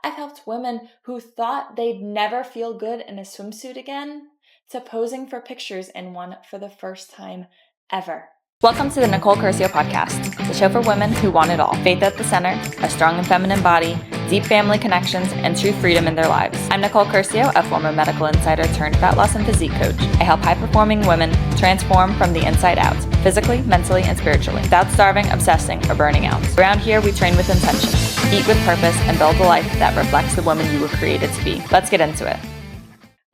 I've helped women who thought they'd never feel good in a swimsuit again to posing for pictures in one for the first time ever. Welcome to the Nicole Curcio podcast, the show for women who want it all. Faith at the center, a strong and feminine body, deep family connections, and true freedom in their lives. I'm Nicole Curcio, a former medical insider turned fat loss and physique coach. I help high-performing women transform from the inside out, physically, mentally, and spiritually, without starving, obsessing, or burning out. Around here, we train with intention, eat with purpose, and build a life that reflects the woman you were created to be. Let's get into it.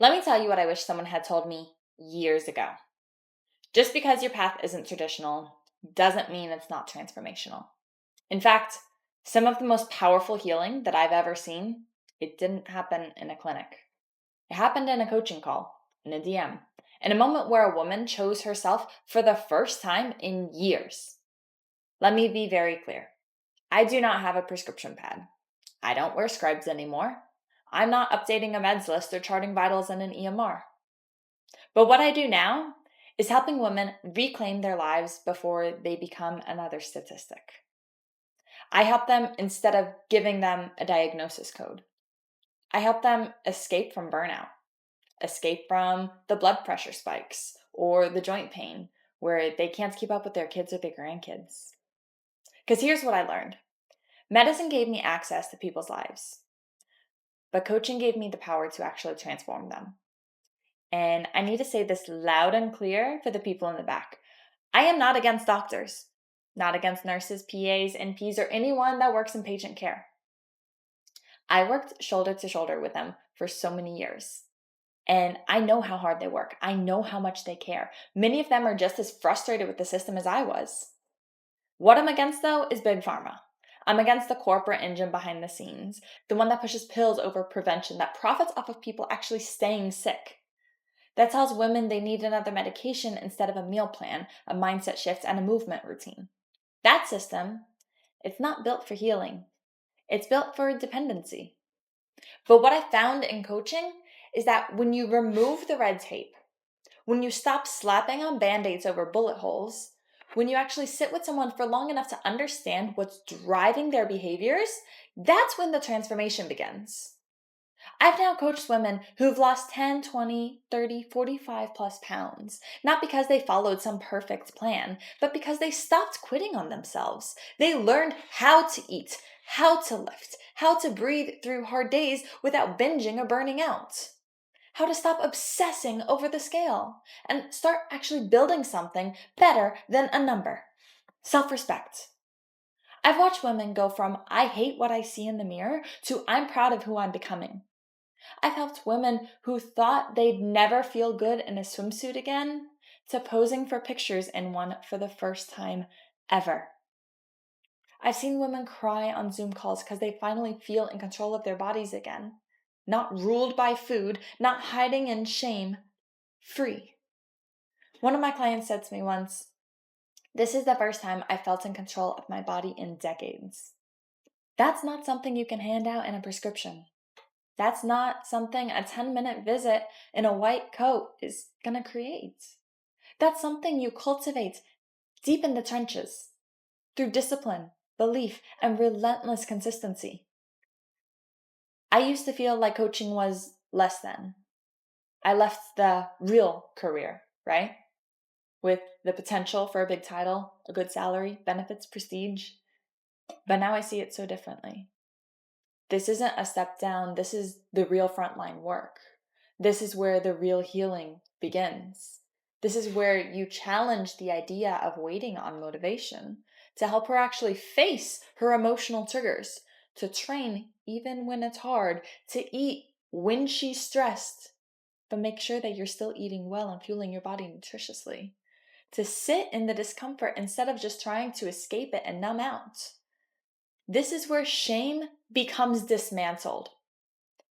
Let me tell you what I wish someone had told me years ago. Just because your path isn't traditional doesn't mean it's not transformational. In fact, some of the most powerful healing that I've ever seen, it didn't happen in a clinic. It happened in a coaching call, in a DM, in a moment where a woman chose herself for the first time in years. Let me be very clear. I do not have a prescription pad. I don't wear scribes anymore. I'm not updating a meds list or charting vitals in an EMR. But what I do now is helping women reclaim their lives before they become another statistic. I help them instead of giving them a diagnosis code. I help them escape from burnout, escape from the blood pressure spikes or the joint pain where they can't keep up with their kids or their grandkids. Because here's what I learned. Medicine gave me access to people's lives, but coaching gave me the power to actually transform them. And I need to say this loud and clear for the people in the back. I am not against doctors, not against nurses, PAs, NPs, or anyone that works in patient care. I worked shoulder to shoulder with them for so many years. And I know how hard they work. I know how much they care. Many of them are just as frustrated with the system as I was. What I'm against, though, is Big Pharma. I'm against the corporate engine behind the scenes, the one that pushes pills over prevention, that profits off of people actually staying sick. That tells women they need another medication instead of a meal plan, a mindset shift, and a movement routine. That system, it's not built for healing. It's built for dependency. But what I found in coaching is that when you remove the red tape, when you stop slapping on Band-Aids over bullet holes, when you actually sit with someone for long enough to understand what's driving their behaviors, that's when the transformation begins. I've now coached women who've lost 10, 20, 30, 45 plus pounds, not because they followed some perfect plan, but because they stopped quitting on themselves. They learned how to eat, how to lift, how to breathe through hard days without binging or burning out, how to stop obsessing over the scale and start actually building something better than a number. Self-respect. I've watched women go from I hate what I see in the mirror to I'm proud of who I'm becoming. I've helped women who thought they'd never feel good in a swimsuit again to posing for pictures in one for the first time ever. I've seen women cry on Zoom calls because they finally feel in control of their bodies again. Not ruled by food, not hiding in shame, free. One of my clients said to me once, "This is the first time I felt in control of my body in decades." That's not something you can hand out in a prescription. That's not something a 10-minute visit in a white coat is going to create. That's something you cultivate deep in the trenches through discipline, belief, and relentless consistency. I used to feel like coaching was less than. I left the real career, right? With the potential for a big title, a good salary, benefits, prestige. But now I see it so differently. This isn't a step down. This is the real frontline work. This is where the real healing begins. This is where you challenge the idea of waiting on motivation to help her actually face her emotional triggers, to train even when it's hard, to eat when she's stressed, but make sure that you're still eating well and fueling your body nutritiously, to sit in the discomfort instead of just trying to escape it and numb out. This is where shame becomes dismantled,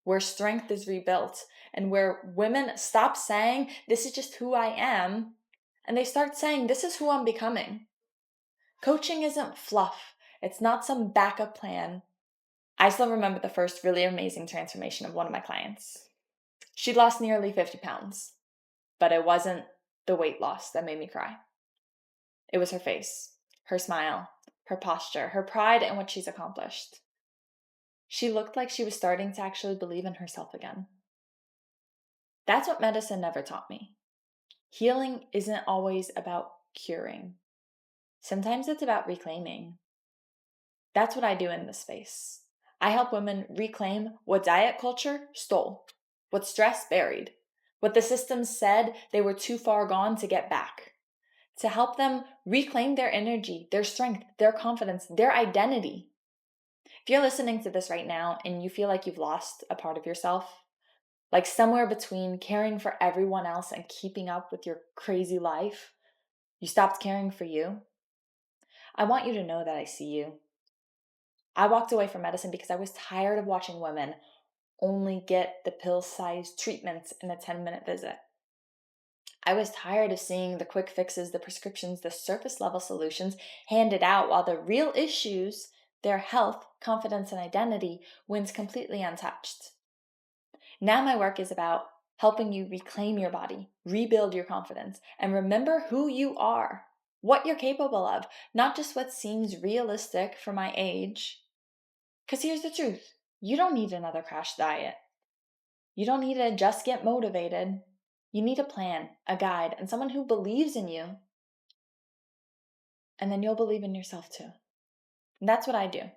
where strength is rebuilt, and where women stop saying, "This is just who I am," and they start saying, "This is who I'm becoming." Coaching isn't fluff. It's not some backup plan. I still remember the first really amazing transformation of one of my clients. She'd lost nearly 50 pounds, but it wasn't the weight loss that made me cry. It was her face, her smile, her posture, her pride in what she's accomplished. She looked like she was starting to actually believe in herself again. That's what medicine never taught me. Healing isn't always about curing. Sometimes it's about reclaiming. That's what I do in this space. I help women reclaim what diet culture stole, what stress buried, what the system said they were too far gone to get back, to help them reclaim their energy, their strength, their confidence, their identity. If you're listening to this right now and you feel like you've lost a part of yourself, like somewhere between caring for everyone else and keeping up with your crazy life, you stopped caring for you, I want you to know that I see you. I walked away from medicine because I was tired of watching women only get the pill-sized treatments in a 10-minute visit. I was tired of seeing the quick fixes, the prescriptions, the surface-level solutions handed out while the real issues, their health, confidence, and identity, went completely untouched. Now my work is about helping you reclaim your body, rebuild your confidence, and remember who you are, what you're capable of, not just what seems realistic for my age. Because here's the truth. You don't need another crash diet. You don't need to just get motivated. You need a plan, a guide, and someone who believes in you. And then you'll believe in yourself too. And that's what I do. And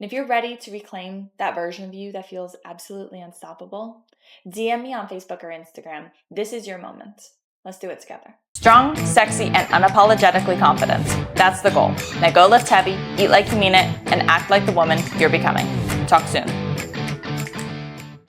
if you're ready to reclaim that version of you that feels absolutely unstoppable, DM me on Facebook or Instagram. This is your moment. Let's do it together. Strong, sexy, and unapologetically confident. That's the goal. Now go lift heavy, eat like you mean it, and act like the woman you're becoming. Talk soon.